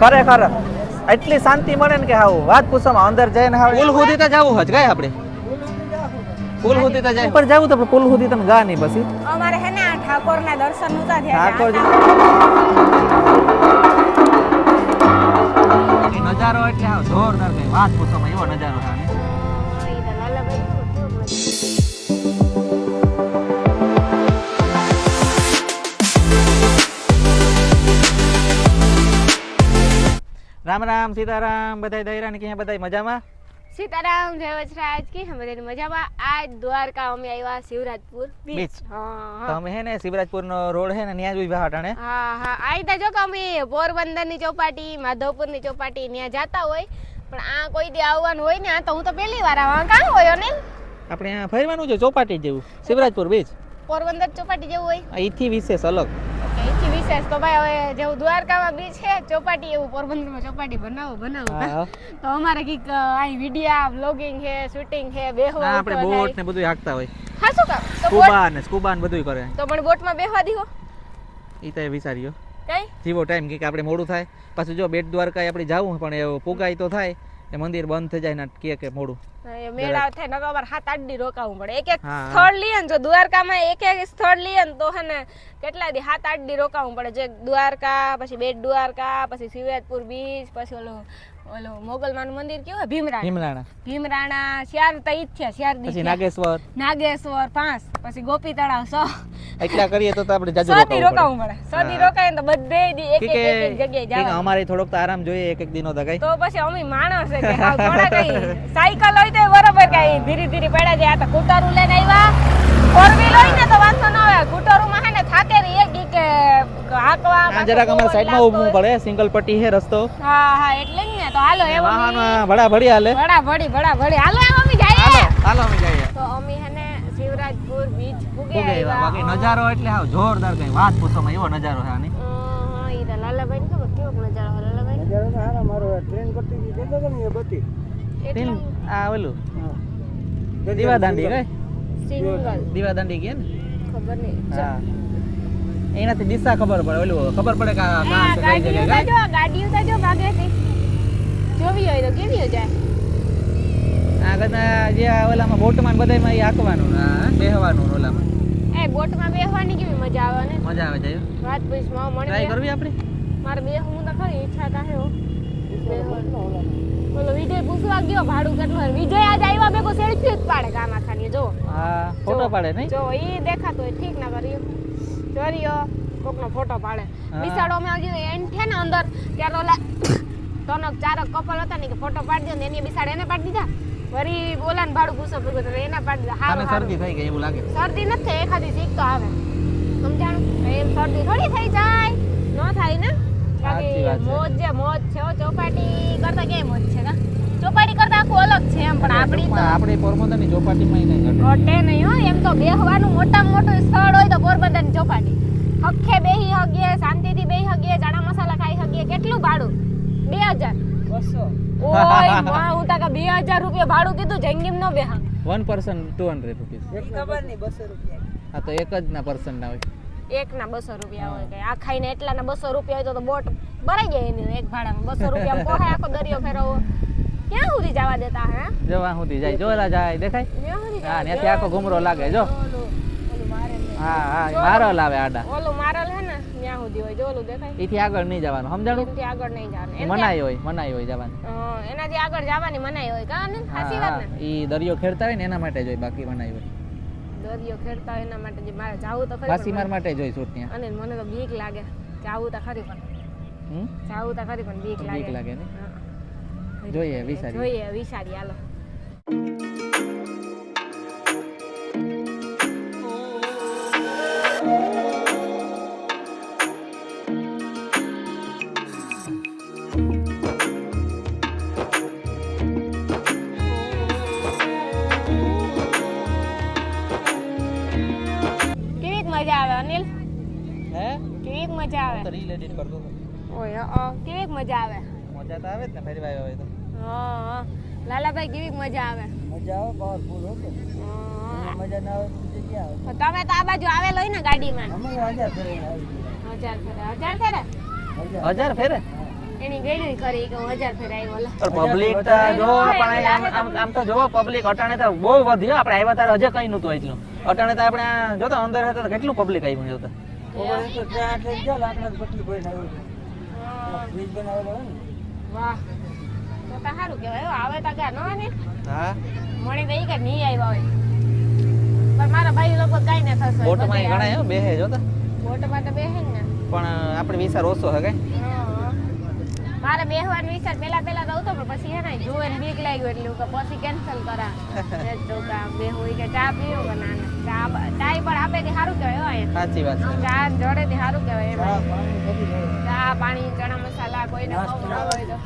ખરેખર એટલી શાંતિ મળે ને કે હાવ વાત પૂછવામાં અંદર જઈને હાવ પુલ સુધી તો જવું હજ ગાય આપણે પુલ સુધી તો જાય ઉપર જાવું તો પુલ સુધી તમે ગા નહીં પછી અમારે હે ને ઠાકોરના દર્શન નતા ઠાકોર નજારો એટલે હાવ જોરદાર કઈ વાત પૂછવામાં એવો નજારો છે રામ રામ સીતારામ બધાય દૈરા ને કે બધાય મજામાં સીતારામ જય વજરાજ કે બધાને મજામાં આજ દ્વારકા અમે આવ્યા શિવરાજપુર બીચ તો અમે હે ને શિવરાજપુર નો રોડ હે ને ન્યા જ ઉભા હટાણે હા આઈતા જો કે અમે પોરબંદર ની ચોપાટી માધવપુર ની ચોપાટી ન્યા જાતા હોય પણ આ કોઈ દી આવવાનું હોય ને આ તો હું તો પહેલી વાર આવા કાં હોય ને આપણે આ ફરવાનું છે ચોપાટી જેવું શિવરાજપુર બીચ પોરબંદર ચોપાટી જેવું હોય અહીંથી વિશેષ અલગ અહીંથી વિશેષ તો ભાઈ હવે જેવું દ્વારકામાં બીચ છે ચોપાટી એવું પોરબંદરમાં ચોપાટી બનાવો તો અમારે કઈક અહીં વિડિયા વ્લોગિંગ છે શૂટિંગ છે બેહવા આપણે બોટ ને બધું હાંકતા હોય હા શું કામ સ્કૂબા ને બધું કરે તો પણ બોટમાં બેહવા દીધો ઈ તો વિચાર્યો કઈ જીવો ટાઈમ કે આપણે મોડું થાય પાછું જો બેટ દ્વારકા આપણે જાવું પણ એવું પુગાય તો થાય એ મંદિર બંધ થઈ જાય ને કે મોડું મેળા થાય નકર અમારે 7-8 દી રોકાવું પડે એક સ્થળ લઈએ ને જો દ્વારકામાં એક સ્થળ લઈએ ને તો હે ને કેટલા દી 7-8 દી રોકાવું પડે જે દ્વારકા પછી બેટ દ્વારકા પછી શિવરાજપુર બીચ પછી ઓલો મોગલમાનું મંદિર કેવું ભીમરાણા શ્યાર તઈ છે શ્યાર દી પછી નાગેશ્વર 5 પછી ગોપી તળાવ 6 એટલા કરીએ તો આપણે જાજુ રોકાવું પડે 6 દી રોકાય તો બધે દી એક જગ્યાએ જવાનું અમારે થોડોક તો આરામ જોઈએ એક દિનો તો કઈ તો પછી અમે માણસ છે કે હાવ થોડા કઈ સાયકલ હોય તો બરોબર કઈ ધીરે ધીરે પડ્યા જાય આ તો કુટારું લઈને આવ્યા ફોર વ્હીલ હોય ને તો વાંધો ન આવે કુટારુમાં હે ને થાકે રે એક કે હાકવા જરાક અમારે સાઈડમાં ઊભું પડે સિંગલ પટ્ટી છે રસ્તો હા એટલે જ ને તો હાલો એવો વાહન ભડા ભડી હાલે હાલો એમ અમે જઈએ તો અમે હે ને શિવરાજપુર બીચ પૂગે આવ્યા બાકી નજારો એટલે હાવ જોરદાર કઈ વાત પૂછવામાં એવો નજારો છે આની ઈ તો લાલાભાઈ ને ખબર કેવો નજારો છે લાલાભાઈ નજારો તો હારા મારો ટ્રેન કરતી હતી દેતો તો ને એ બતી ટ્રેન આ ઓલું દીવાદાંડી કઈ સિંગલ દીવાદાંડી કે ને ખબર નહીં હા એનાથી દિશા ખબર પડે ઓલું ખબર પડે કે આ કાં છે કઈ જગ્યાએ જો ગાડીઓ તો જો ભાગે છે જોવી હોય તો કેવી જાય આ કદા જે ઓલામાં બોટમાં બધાયમાં ઈ આકવાનું હા બેહવાનું ઓલામાં એ બોટમાં બેહવાની કેવી મજા આવે ને મજા આવે જાય વાત પૂછમાં મને ટ્રાય કરવી આપણે મારે બેહવું તો ખરી ઈચ્છા તા હે બોલો વિજય પૂછવા ગયો ભાડું કેટલું વિજય આજ આવ્યા બેકો સેલ્ફી જ પાડે ગામા ખાની જો હા ફોટો પાડે નહીં જો ઈ દેખાતો હોય ઠીક ના કર્યો ચોરીયો કોકનો ફોટો પાડે બિસાડો અમે હજી એન્ડ છે ને અંદર ત્યારે ઓલા તનક ચારક કપલ હતા ને કે ફોટો પાડી દે ને એની બિસાડ એને પાડી દીધા વરી ઓલાને ભાડું પૂછો ભેગું તો એના પાડી દીધા આને શરદી થઈ ગઈ એવું લાગે શરદી નથી થઈ એખાદી શીખ તો આવે સમજાણું એમ શરદી થોડી થઈ જાય ન થાય ને બાકી મોજ છે ચોપાટી કરતા કેમ મોજ છે કા ચોપાટી કરતા આખું અલગ છે એમ પણ આપણી પોરબંદરની ચોપાટીમાં નહીં ઘટે નહીં હો એમ તો બેહવાનું મોટામાં મોટું સ્થળ હોય તો પોરબંદરની ચોપાટી હખે બેહી હગીએ શાંતિથી બેહી હગીએ ચણા મસાલા ખાઈ હગીએ કેટલું ભાડું 2000 ઓય હું તાકા 2000 રૂપિયા ભાડું કીધું જંગીમ નો બેહા 1 person 200 રૂપિયા ખબર નહીં 200 રૂપિયા આ તો એક જ ના પર્સન ના હોય એક ના 200 રૂપિયા હોય કે આ ખાઈને એટલા ના 200 રૂપિયા હોય તો બોટ ભરાઈ જાય એની એક ભાડામાં 200 રૂપિયા પોહાય આખો દરિયો ફેરવો ક્યાં સુધી જવા દેતા હે જવા સુધી જાય જોલા જાય દેખાય હા ત્યાંથી આખો ઘુમરો લાગે જો હા મારલ આવે આડા ઓલું મારલ હે ને ત્યાં સુધી હોય જો ઓલું દેખાય એથી આગળ નહીં જવાનું સમજાણું એનાથી આગળ નહીં જવાનું મનાઈ હોય જવાનું એનાથી આગળ જવાની મનાઈ હોય કાને સાચી વાત ને ઈ દરિયો ખેડતા હોય ને એના માટે જોઈ બાકી મનાઈ હોય દરિયો ખેડતા હોય એના માટે જે મારે જાવું તો ખરી માસીમાર માટે જોઈ છૂટ ત્યાં અને મને તો બીક લાગે જાવું તો ખરી પણ બીક લાગે ને જોઈએ વિચારી હાલો મજા આવે અનિલ હે કેવી મજા આવે તો રીલ એડિટ કરતો ઓય કેવી મજા આવે મજા તો આવે જ ને ફરી ભાઈ હોય તો હા લાલાભાઈ કેવી મજા આવે પાવરફુલ હો મજા ના આવે તો ક્યાં આવે તમે તો આ બાજુ આવેલો હોય ને ગાડીમાં અમે 1000 ફેરે 1000 ફેરે એની ગઈ કરી કે હું 1000 ફેર આવ્યો લા. પણ પબ્લિક તો જો પણ આમ તો જો પબ્લિક અટાણે તો બહુ વધી આપણે આવ્યા તારે હજે કઈ નતું એટલું અટાણે તો આપણે જો તો અંદર હતા તો કેટલું પબ્લિક આવ્યું જો તો ઓવર તો ત્યાં થઈ ગયા લાકડા પટલી કોઈ ના આવ્યું બ્રિજ બનાવેલો હોય ને વાહ તો સારું કહેવાય હો. આવે તો ગયા ન ને હા મણી દઈ કે નહીં આવ્યા હોય પણ મારા ભાઈ લોકો કાઈ ના થશે બોટમાં ઘણા હે બેહે જો તો બોટમાં તો બેહે ને પણ આપણે વિચાર ઓછો હે કઈ મારે બેહવાનો વિચાર પેલા તો હતો પણ પછી હે ને જોવે ને બીક લાગ્યું એટલે કે પછી કેન્સલ કરા એ તો કા બેહું કે ચા પીવો કે ના ચા પણ આપે કે સારું કહેવાય હો અહીંયા. સાચી વાત છે ચા જોડે થી સારું કહેવાય ચા એમાં પાણી બધી રહે. ચા પાણી ચણા મસાલા કોઈને ખવડાવો હોય તો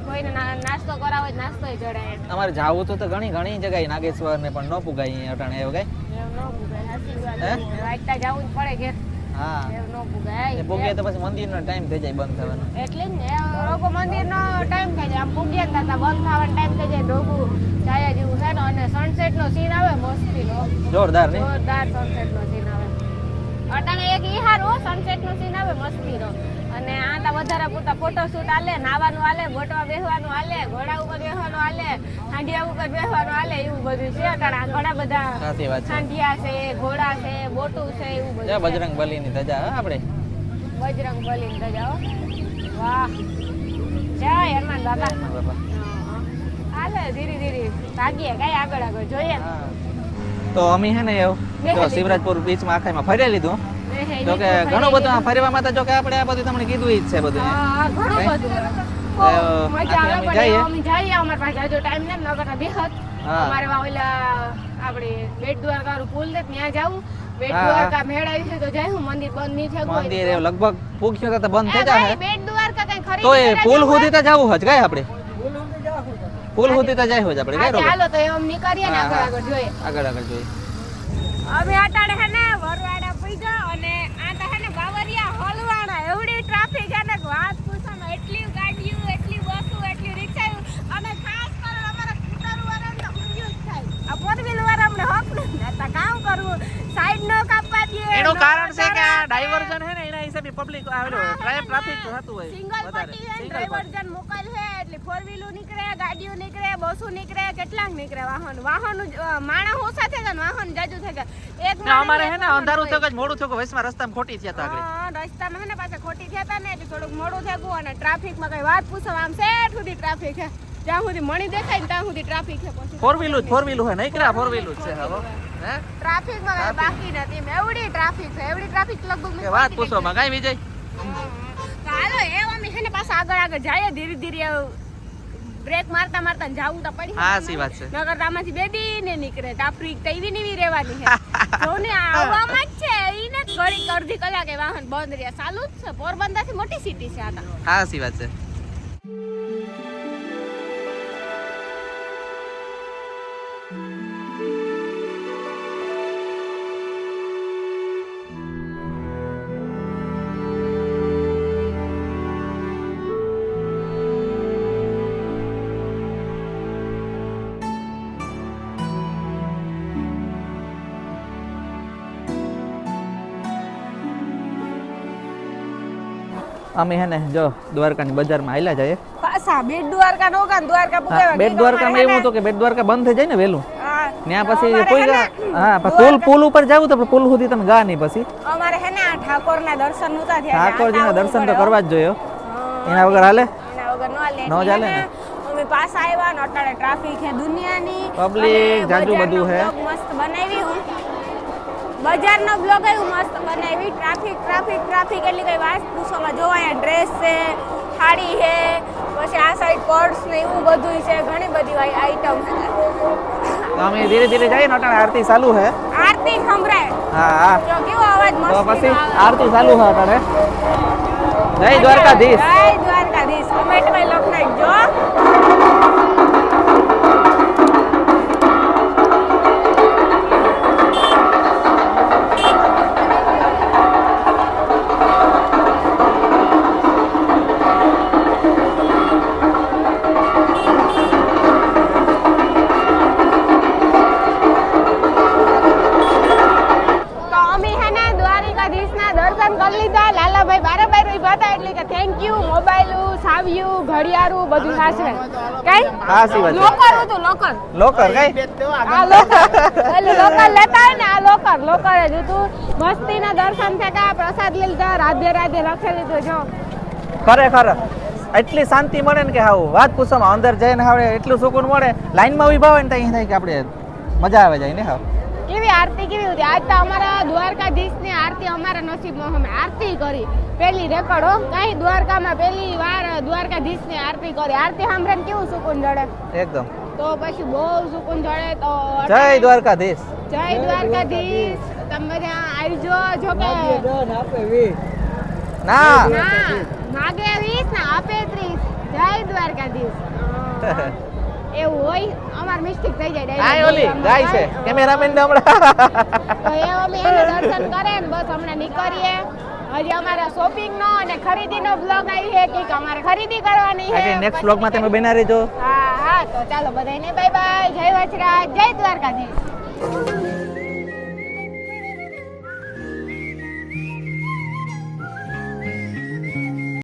કોઈને નાસ્તો કરાવો હોય તો નાસ્તોય જડાય એમ. અમારે જાવું તો ઘણી જગ્યાએ નાગેશ્વર ને પણ ન પુગાય અહીંયા અટાણે એવું કઈ એમ ન પુગાય સાચી વાત વાગતા જવું જ પડે ઘેર હા એમ ન પુગાય પુગે તો પછી મંદિરનો ટાઈમ થઈ જાય બંધ થવાનો એટલે જ ને લોકો મંદિરનો ટાઈમ થઈ જાય આમ પૂગ્યા ને તાતા બંધ થવાનો ટાઈમ થઈ જાય ડોગું છાયા જેવું છે ને અને સનસેટ નો સીન આવે મસ્તીનો જોરદાર ને જોરદાર સનસેટ નો સીન આવે અટાણે એક ઈ હારો સનસેટ નો સીન આવે મસ્તીનો અને આ તા વધારે પૂરતા ફોટોશૂટ આલે નાવાનું આલે બોટમાં બેસવાનું આલે ઘોડા ઉપર બેસવાનું આલે હાંડિયા ઉપર બેસવાનું આલે એવું બધું છે અટાણે ઘણા બધા સાચી વાત છે હાંડિયા છે ઘોડા છે બોટું છે એવું બધું જય બજરંગ બલીની ધજા હે આપણે બજરંગ બલી ધજા હો. વાહ જય હનુમાન દાદા બાપા હાલે ધીરે ભાગીએ કઈ આગળ જોઈએ હા. તો અમે હે ને જો શિવરાજપુર બીચમાં આખામાં ફરી લીધું જો કે ઘણું બધું આ ફરવામાં તો જો કે આપણે આ બધું તમને કીધું ઈ જ છે બધું હા ઘણું કઈ? બધું મજા આવે અમે પણ જઈએ. અમે જઈએ અમારી પાસે હજુ ટાઈમ ને નગર બેહત હા. અમારે ઓલા આપણે બેટ દ્વારકા પુલ છે ત્યાં જાવું બેટ હા. દ્વારકા મેળાવી છે તો જાય મંદિર બંધ નહીં થયું હોય મંદિર એવું લગભગ પૂગ્યું તો બંધ થઈ ભાઈ, જાય બેટ દ્વારકા કઈ ખરીદી તો એ કરવા પુલ જવું સુધી તો જવું હજ કઈ આપણે બોલું તો જા ખુદ પુલ સુધી તો જાય હોય આપણે હા, કઈ ચાલો તો એમ નીકળીએ ને હા, આગળ જોઈએ આગળ જોઈએ અમે અટાડે હે ને વરવાડા પઈજા અને આ તો હે ને બાવરિયા હલવાણા એવડી ટ્રાફિક હે ને કે વાત પૂછો એટલી ગાડીઓ એટલી બસો એટલી રિક્ષા અને ખાસ કરીને અમારા સ્કૂટર વાળાને તો ઊંઘ્યું જ થાય આ ફોર વ્હીલર વાળા અમને હક નથી દેતા કામ કરવું સાઈડ નો કાપવા દે એનું કારણ છે કે આ ડાયવર્ઝન હે ને એના હિસાબે પબ્લિક આવેલો ટ્રાફિક થતું હોય સિંગલ વધારે પટ્ટી હે Single ડ્રાઈવરજન મોકલ હે એટલે ફોર વ્હીલર નીકળે ગાડીઓ નીકળે બસો નીકળે કેટલાક નીકળે વાહન માણસ ઓછા થઈ ગયા વાહન જાજુ થઈ ગયા એક પટ્ટી. અમારે હે ને અંધારું થયું કે મોડું થયું કે વચમાં રસ્તામાં ખોટી થયા હતા આગળ હા, રસ્તામાં હે ને પાછા ખોટી થયા હતા ને એટલે થોડુંક મોડું થયું અને ટ્રાફિકમાં કઈ વાત પૂછો આમ સેટ સુધી ટ્રાફિક છે જ્યાં સુધી મણી દેખાય ને ત્યાં સુધી ટ્રાફિક છે પછી ફોર વ્હીલું હે નહીં કર્યા ફોર વ્હીલું છે હવે હે ટ્રાફિકમાં કઈ બાકી નથી એવડી ટ્રાફિક છે એવડી ટ્રાફિક લગભગ કે વાત પૂછો માં કાઈ વિજય તો હાલો એ અમે છે ને પાછા આગળ જઈએ ધીરે ધીરે બ્રેક મારતા મારતા જાવું તો પડી હા સી વાત છે નગર આમાંથી બેબી ને નીકળે ટ્રાફિક તો એવી નીવી રહેવાની છે જો ને આવવામાં જ છે ઈને ઘડી અડધી કલાકે વાહન બંધ રહ્યા ચાલુ જ છે પોરબંદર થી મોટી સિટી છે આ તો હા સી વાત છે અમે હે ને જો દ્વારકાની બજારમાં આયલા જઈએ પાછા બેટ દ્વારકા નો કાન દ્વારકા પુગાવા બેટ દ્વારકામાં એવું હતું કે બેટ દ્વારકા બંધ થઈ જાય ને વેલું હા ત્યાં પછી કોઈ હા પછી પુલ ઉપર જાવું તો પુલ સુધી તમે ગા નહીં પછી અમારે હે ને આ ઠાકોરના દર્શન નહોતા થયા ઠાકોરજીના દર્શન તો કરવા જ જોઈએ એના વગર હાલે એના વગર નો હાલે નો ચાલે ને. અમે પાછા આવ્યા ને અટાણે ટ્રાફિક હે દુનિયાની Public જાજુ બધું હે. મસ્ત બનાવી હું બજારનો બ્લોગ એવું મસ્ત બનાવી ટ્રાફિક એટલી કઈ વાત પૂછોમાં જો અહીંયા ડ્રેસ છે સાડી છે પછી આ સાઈડ પર્સ ને એવું બધું છે ઘણી બધી આઈટમ છે તો અમે ધીરે ધીરે જઈએ ને અટાણે આરતી ચાલુ છે આરતી સંભળાય હા હા જો કેવો અવાજ તો મસ્ત પછી આરતી ચાલુ છે અટાણે જય દ્વારકાધીશ જય દ્વારકાધીશ કમેન્ટમાં લખ નાખજો લાલાભાઈ બારાબાઈ ઉભા હતા એટલે કે થેન્ક યુ મોબાઈલ ચાવ્યું ઘડિયાળું બધું સાચવે કઈ હા સાચી વાત છે. લોકર હતું લોકર લોકર કઈ આ લોકર પેલું લોકર લેતા હોય ને આ લોકર જ હતું મસ્તીના દર્શન થયા પ્રસાદ લીધા રાધે રાધે લખેલું હતું જો ખરેખર એટલી શાંતિ મળે ને કે હાવ વાત પૂછવામાં અંદર જઈને હવે એટલું સુકૂન મળે લાઈનમાં ઊભા હોય ને ત્યાં થાય કે આપણે મજા આવે જાય ને હાવ કેવી આરતી કેવી હતી આજ તો અમારા દ્વારકાધીશની આરતી અમારા નસીબમાં અમે આરતી કરી પહેલી રેકોર્ડ હો કઈ દ્વારકામાં પહેલી વાર દ્વારકાધીશની આરતી કરી આરતી સાંભળીને કેવું સુકૂન જડે એકદમ તો પછી બહુ સુકૂન જડે તો જય દ્વારકાધીશ જય દ્વારકાધીશ તમે બધા આવજો જો કે ડન આપે વી ના ના માગે 20 ને આપે 30 જય દ્વારકાધીશ એવું હોય અમાર મિસ્ટેક થઈ જાય આ ઓલી ગાય છે કેમેરામેન ને હમણાં તો એ અમે એને દર્શન કરે ને બસ હમણાં નીકળીએ હજી અમારા શોપિંગ નો અને ખરીદી નો બ્લોગ આવી છે કે અમારે ખરીદી કરવાની છે નેક્સ્ટ બ્લોગ માં તમે બના રહેજો હા તો ચાલો બધાને બાય બાય જય વચરાજ જય દ્વારકાધીશ